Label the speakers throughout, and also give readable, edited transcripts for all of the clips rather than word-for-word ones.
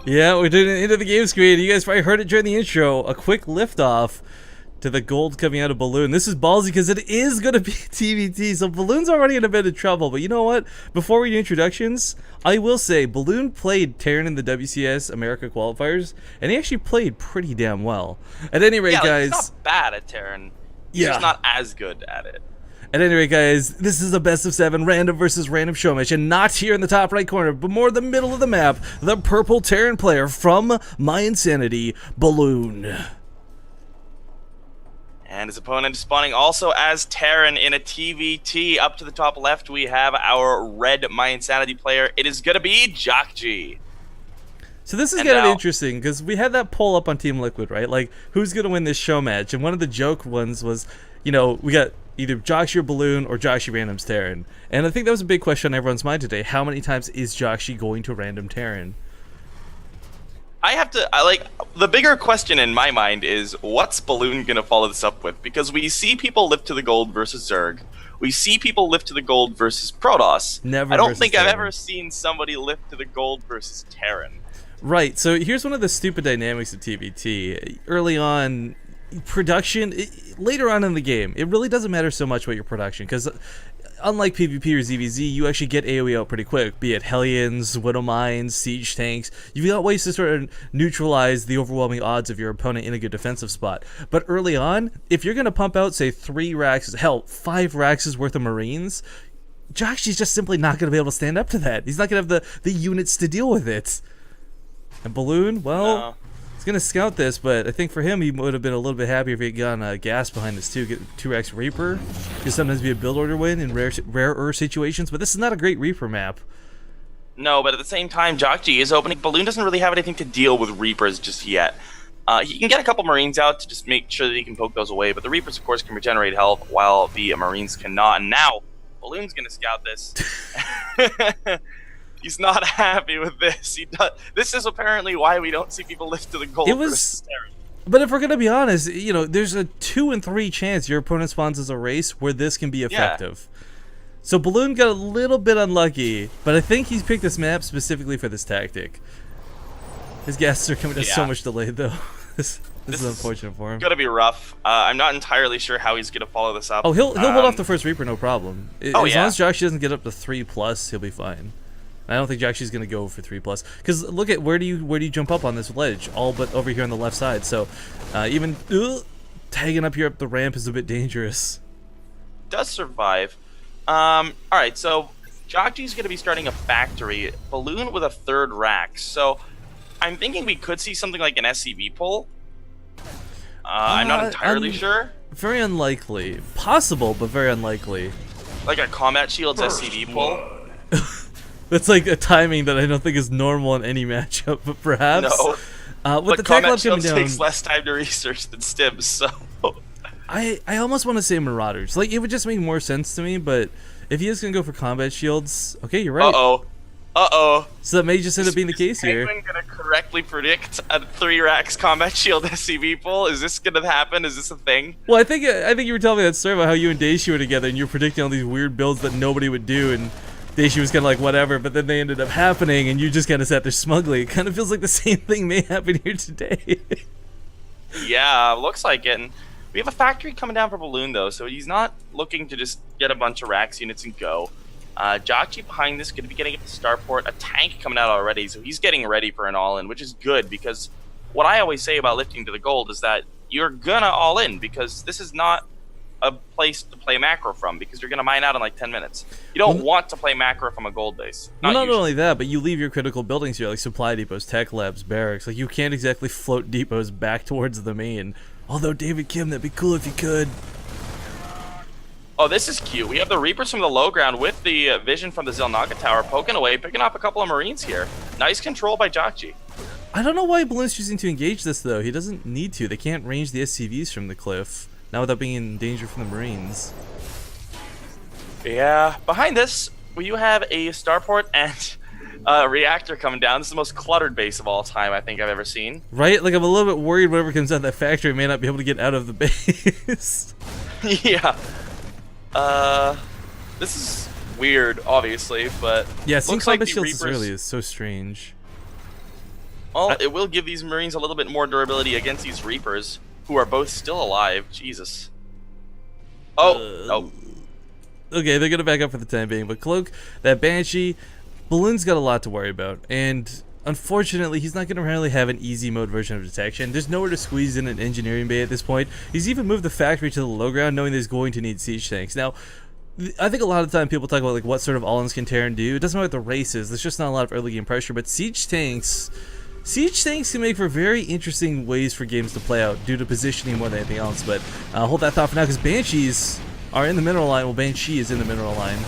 Speaker 1: Yeah, we're doing it into the game screen. You guys probably heard it during the intro. A quick liftoff to the gold coming out of Balloon. This is ballsy because it is going to be TBT, so Balloon's already in a bit of trouble. But you know what? Before we do introductions, I will say Balloon played Terran in the WCS America qualifiers, and he actually played pretty damn well. At any rate, guys...
Speaker 2: he's not bad at Terran. He's just not as good at it.
Speaker 1: At any rate, guys, this is a best of 7 random versus random show match, and not here in the top right corner, but more the middle of the map, the purple Terran player from My Insanity, Balloon.
Speaker 2: And his opponent is spawning also as Terran in a TVT. Up to the top left, we have our red My Insanity player. It is going to be Jjakji.
Speaker 1: So this is kind of interesting, because we had that poll up on Team Liquid, right? Like, who's going to win this show match? And one of the joke ones was, you know, we got either Jjakji or Balloon or Jjakji randoms Terran. And I think that was a big question on everyone's mind today. How many times is Jjakji going to random Terran?
Speaker 2: The bigger question in my mind is, what's Balloon going to follow this up with? Because we see people lift to the gold versus Zerg. We see people lift to the gold versus Protoss.
Speaker 1: Never.
Speaker 2: I don't think I've ever seen somebody lift to the gold versus Terran.
Speaker 1: Right, so here's one of the stupid dynamics of TBT. Early on, production, later on in the game, it really doesn't matter so much about your production, because unlike PvP or ZVZ, you actually get AoE out pretty quick, be it Hellions, Widow Mines, Siege Tanks. You've got ways to sort of neutralize the overwhelming odds of your opponent in a good defensive spot. But early on, if you're going to pump out, say, 3 racks, hell, 5 racks worth of Marines, Jjakji's just simply not going to be able to stand up to that. He's not going to have the units to deal with it. And Balloon, well, he's going to scout this, but I think for him, he would have been a little bit happier if he had gotten gas behind this too, get 2x Reaper. Could sometimes be a build order win in rarer situations, but this is not a great Reaper map.
Speaker 2: No, but at the same time, Jjakji is opening. Balloon doesn't really have anything to deal with Reapers just yet. He can get a couple Marines out to just make sure that he can poke those away, but the Reapers, of course, can regenerate health, while the Marines cannot. And now, Balloon's going to scout this. He's not happy with this. This is apparently why we don't see people lift to the gold.
Speaker 1: But if we're gonna be honest, you know, there's a 2 in 3 chance your opponent spawns as a race where this can be effective. Yeah. So Balloon got a little bit unlucky, but I think he's picked this map specifically for this tactic. His gases are coming in so much delayed, though. This is unfortunate for him.
Speaker 2: Gonna be rough. I'm not entirely sure how he's gonna follow this up.
Speaker 1: Oh, he'll hold off the first Reaper, no problem. As long as Jjakji doesn't get up to 3+, he'll be fine. I don't think Jjakji's going to go for 3+, because look at where do you jump up on this ledge? All but over here on the left side. So even tagging up here up the ramp is a bit dangerous.
Speaker 2: Does survive. All right, so Jjakji's going to be starting a factory. Balloon with a 3rd rack. So I'm thinking we could see something like an SCV pull. I'm not entirely sure.
Speaker 1: Very unlikely. Possible, but very unlikely.
Speaker 2: Like a Combat Shields SCV pull.
Speaker 1: That's like a timing that I don't think is normal in any matchup, but perhaps.
Speaker 2: No.
Speaker 1: With
Speaker 2: But
Speaker 1: the tech
Speaker 2: Combat
Speaker 1: lab coming
Speaker 2: Shields
Speaker 1: down,
Speaker 2: takes less time to research than Stims, so...
Speaker 1: I almost want to say Marauders. Like, it would just make more sense to me, but if he is going to go for Combat Shields, okay, you're right.
Speaker 2: Uh-oh.
Speaker 1: So that may just end up being the case here.
Speaker 2: Penguin going to correctly predict a 3 racks Combat Shield SCV pull? Is this going to happen? Is this a thing?
Speaker 1: Well, I think you were telling me that story about how you and Daisy were together, and you were predicting all these weird builds that nobody would do, and Daisy was kind of like, whatever, but then they ended up happening, and you just kind of sat there smugly. It kind of feels like the same thing may happen here today.
Speaker 2: Yeah, looks like it. And we have a factory coming down for Balloon, though, so he's not looking to just get a bunch of racks units and go. Jjakji behind this, going to be getting up the starport. A tank coming out already, so he's getting ready for an all-in, which is good, because what I always say about lifting to the gold is that you're gonna all-in, because this is not a place to play macro from, because you're going to mine out in like 10 minutes. You don't want to play macro from a gold base.
Speaker 1: Not only that, but you leave your critical buildings here, like supply depots, tech labs, barracks. Like, you can't exactly float depots back towards the main. Although, David Kim, that'd be cool if you could.
Speaker 2: Oh, this is cute. We have the Reapers from the low ground with the vision from the Zelnaga tower poking away, picking up a couple of Marines here. Nice control by Jjakji.
Speaker 1: I don't know why Balloon's choosing to engage this, though. He doesn't need to. They can't range the SCVs from the cliff. Not without being in danger from the Marines.
Speaker 2: Yeah. Behind this, you have a starport and a reactor coming down. This is the most cluttered base of all time I think I've ever seen.
Speaker 1: Right? Like, I'm a little bit worried whatever comes out of that factory may not be able to get out of the base.
Speaker 2: Yeah. This is weird, obviously, but
Speaker 1: yeah, seeing
Speaker 2: looks like
Speaker 1: combat
Speaker 2: the
Speaker 1: shields
Speaker 2: Reapers...
Speaker 1: this early is so strange.
Speaker 2: Well, it will give these Marines a little bit more durability against these Reapers, who are both still alive. Jesus. Oh.
Speaker 1: Okay, they're gonna back up for the time being, but Cloak, that Banshee, Balloon's got a lot to worry about, and unfortunately, he's not gonna really have an easy mode version of detection. There's nowhere to squeeze in an engineering bay at this point. He's even moved the factory to the low ground, knowing that he's going to need siege tanks. Now, I think a lot of the time people talk about like what sort of all-ins can Terran do. It doesn't matter what the race is. There's just not a lot of early game pressure, but siege tanks can make for very interesting ways for games to play out due to positioning more than anything else. But hold that thought for now, because Banshees are in the mineral line. Well, Banshee is in the mineral line.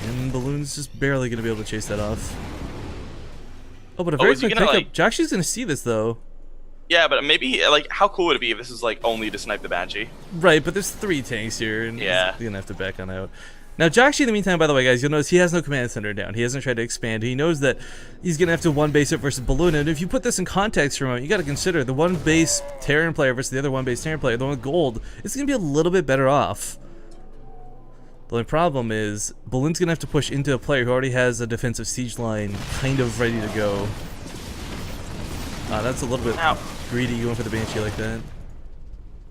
Speaker 1: And Balloon's just barely going to be able to chase that off. Oh, but a very quick pickup. Like... Jjakji's going to see this, though.
Speaker 2: Yeah, but maybe, like, how cool would it be if this is, like, only to snipe the Banshee?
Speaker 1: Right, but there's 3 tanks here, and
Speaker 2: yeah,
Speaker 1: he's going to have to back on out. Now, Jjakji, in the meantime, by the way, guys, you'll notice he has no command center down. He hasn't tried to expand. He knows that he's going to have to one-base it versus Balloon, and if you put this in context for a moment, you got to consider the one-base Terran player versus the other one-base Terran player, the one with gold, is going to be a little bit better off. The only problem is, Balloon's going to have to push into a player who already has a defensive siege line kind of ready to go. That's a little bit greedy going for the Banshee like that.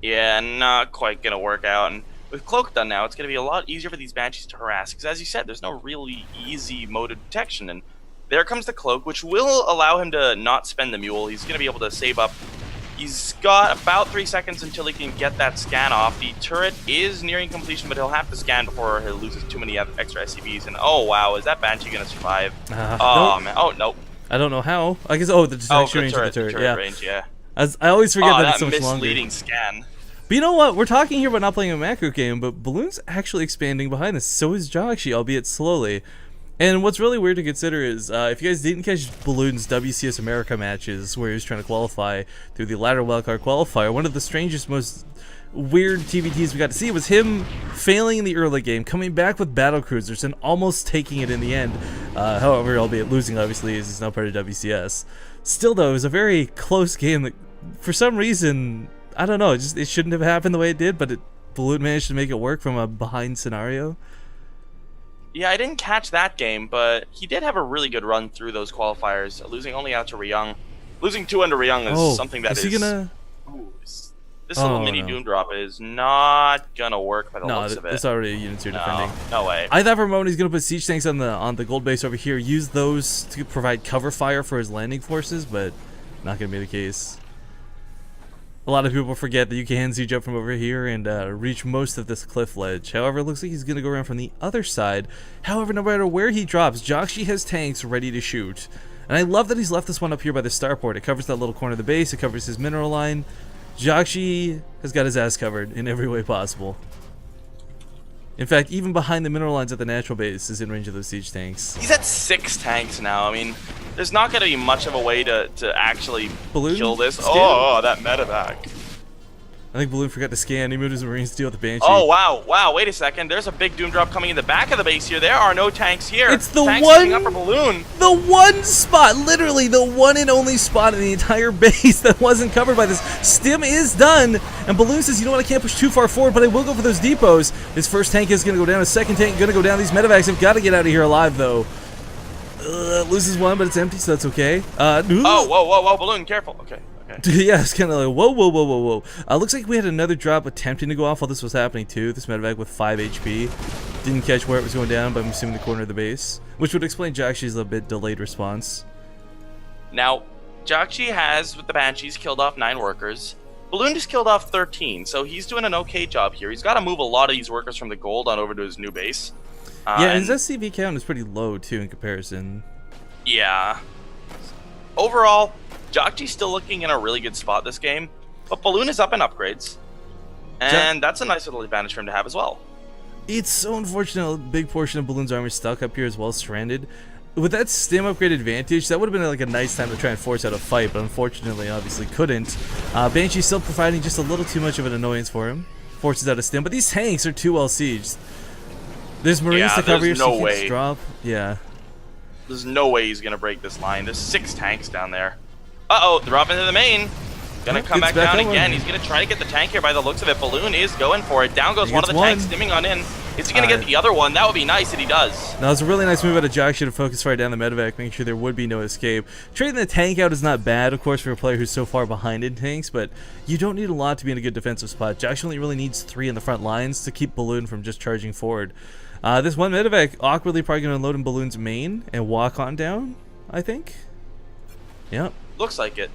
Speaker 2: Yeah, not quite going to work out, and with Cloak done now, it's going to be a lot easier for these Banshees to harass, because as you said, there's no really easy mode of detection, and there comes the Cloak, which will allow him to not spend the Mule. He's going to be able to save up. He's got about 3 seconds until he can get that scan off. The turret is nearing completion, but he'll have to scan before he loses too many extra SCVs, and oh wow, is that Banshee going to survive? Oh
Speaker 1: nope.
Speaker 2: man, oh no.
Speaker 1: I don't know how. I guess, the detection range of the turret, yeah.
Speaker 2: Range, yeah.
Speaker 1: I always forget that it's so much longer.
Speaker 2: Misleading scan.
Speaker 1: But you know what? We're talking here about not playing a macro game, but Balloon's actually expanding behind this. So is Jjakji, albeit slowly. And what's really weird to consider is, if you guys didn't catch Balloon's WCS America matches, where he was trying to qualify through the ladder wildcard qualifier, one of the strangest, most weird TVTs we got to see was him failing in the early game, coming back with battle cruisers, and almost taking it in the end. However, albeit losing, obviously, as he's now part of WCS. Still, though, it was a very close game that, for some reason, I don't know, it shouldn't have happened the way it did, but Balloon managed to make it work from a behind scenario.
Speaker 2: Yeah, I didn't catch that game, but he did have a really good run through those qualifiers, losing only out to Ryung. Losing 2 under Ryung is something that is...
Speaker 1: he gonna...
Speaker 2: Ooh, this little mini Doom Drop is not gonna work by the looks of it.
Speaker 1: It's already units you're defending.
Speaker 2: No way.
Speaker 1: I thought for a moment he's gonna put siege tanks on the gold base over here, use those to provide cover fire for his landing forces, but not gonna be the case. A lot of people forget that you can siege up from over here and reach most of this cliff ledge. However, it looks like he's going to go around from the other side. However, no matter where he drops, Jjakji has tanks ready to shoot. And I love that he's left this one up here by the starport. It covers that little corner of the base. It covers his mineral line. Jjakji has got his ass covered in every way possible. In fact, even behind the mineral lines at the natural base is in range of those siege tanks.
Speaker 2: He's at 6 tanks now. I mean, there's not going to be much of a way to actually kill this. Oh, that medevac.
Speaker 1: I think Balloon forgot to scan. He moved his Marines to deal with the Banshee.
Speaker 2: Oh, wow. Wait a second. There's a big Doom Drop coming in the back of the base here. There are no tanks here.
Speaker 1: It's the
Speaker 2: tanks
Speaker 1: one
Speaker 2: up for Balloon.
Speaker 1: The one spot, literally the one and only spot in the entire base that wasn't covered by this. Stim is done, and Balloon says, you know what, I can't push too far forward, but I will go for those depots. His first tank is going to go down. His second tank is going to go down. These medevacs have got to get out of here alive, though. Loses one, but it's empty, so that's okay.
Speaker 2: Oh, whoa, Balloon, careful. Okay.
Speaker 1: Yeah, it's kind of like, whoa. Looks like we had another drop attempting to go off while this was happening, too. This medevac with 5 HP. Didn't catch where it was going down, but I'm assuming the corner of the base, which would explain Jjakji's a bit delayed response.
Speaker 2: Now, Jjakji has, with the Banshees, killed off 9 workers. Balloon just killed off 13, so he's doing an okay job here. He's got to move a lot of these workers from the gold on over to his new base.
Speaker 1: Yeah, his SCV count is pretty low, too, in comparison.
Speaker 2: Yeah. Overall, Jjakji's still looking in a really good spot this game, but Balloon is up in upgrades, and that's a nice little advantage for him to have as well.
Speaker 1: It's so unfortunate a big portion of Balloon's armor stuck up here as well, stranded. With that stim upgrade advantage, that would have been like a nice time to try and force out a fight, but unfortunately, obviously couldn't. Banshee's still providing just a little too much of an annoyance for him. Forces out a stim, but these tanks are too well sieged. There's Marines to cover your secret drop. Yeah.
Speaker 2: There's no way he's going to break this line. There's 6 tanks down there. Uh-oh, drop into the main. Gonna come back down again. He's gonna try to get the tank here by the looks of it. Balloon is going for it. Down goes one of the tanks, stimming on in. Is he going to get the other one? That would be nice if he does.
Speaker 1: Now, it's a really nice move out of Jjakji to focus fire down the medevac, making sure there would be no escape. Trading the tank out is not bad, of course, for a player who's so far behind in tanks, but you don't need a lot to be in a good defensive spot. Jjakji only really needs 3 in the front lines to keep Balloon from just charging forward. This one medevac awkwardly probably going to unload in Balloon's main and walk on down, I think. Yep.
Speaker 2: Looks like it.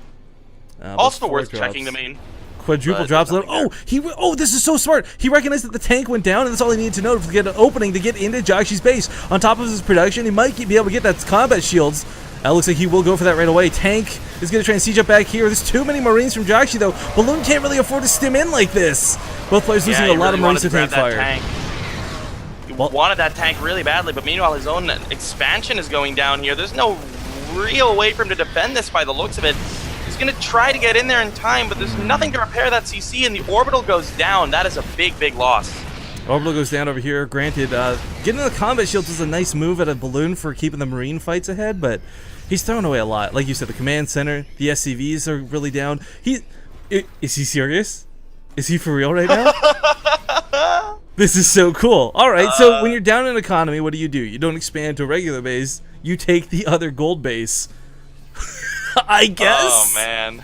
Speaker 2: Also worth
Speaker 1: drops.
Speaker 2: checking the main.
Speaker 1: Quadruple drops load. Oh, this is so smart. He recognized that the tank went down, and that's all he needed to know to get an opening to get into Jjakji's base. On top of his production, he might be able to get that combat shields. Looks like he will go for that right away. Tank is going to try and siege up back here. There's too many Marines from Jjakji, though. Balloon can't really afford to stim in like this. Both players losing a lot of Marines to tank fire.
Speaker 2: He wanted that tank really badly, but meanwhile, his own expansion is going down here. There's no real way for him to defend this by the looks of it. He's going to try to get in there in time, but there's nothing to repair that CC, and the orbital goes down. That is a big, big loss.
Speaker 1: Orbital goes down over here. Granted, getting the combat shields is a nice move at a Balloon for keeping the Marine fights ahead, but he's throwing away a lot. Like you said, the command center, the SCVs are really down. Is he serious? Is he for real right now? This is so cool. All right, so when you're down in economy, what do? You don't expand to a regular base. You take the other gold base. I guess.
Speaker 2: Oh man,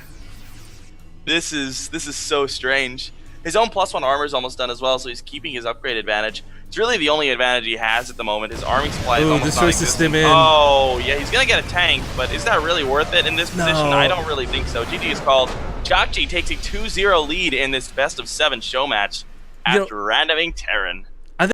Speaker 2: this is so strange. His own +1 armor is almost done as well, so he's keeping his upgrade advantage. It's really the only advantage he has at the moment. His arming supply is almost non-existent. Oh yeah, he's gonna get a tank, but is that really worth it in this position? I don't really think so. GG is called. Jjakji takes a 2-0 lead in this best of 7 show match after randoming Terran.